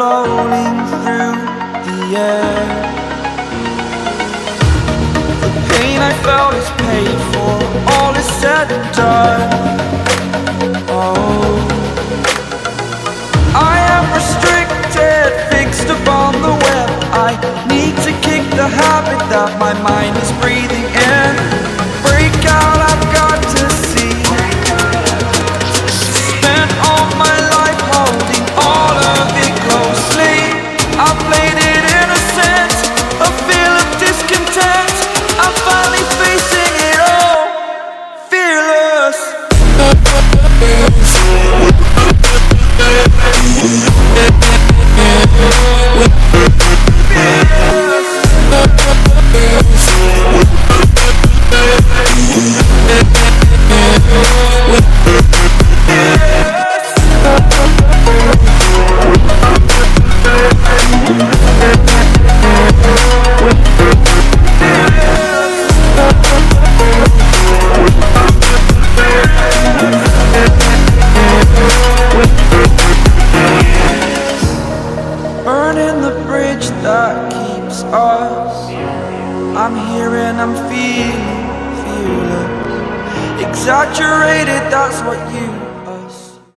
rolling through the air. The pain I felt is paid for, all is said and done. Oh, I am restricted, fixed upon the web. I need to kick the habit that my mind is breathing in. Break out, I've got to see. Spent all my life holding all of it closely. I played it innocent, a feel of discontent. I'm finally facing it all, fearless. Burning the bridge that keeps us. I'm here and I'm feeling fearless. Exaggerated, that's what you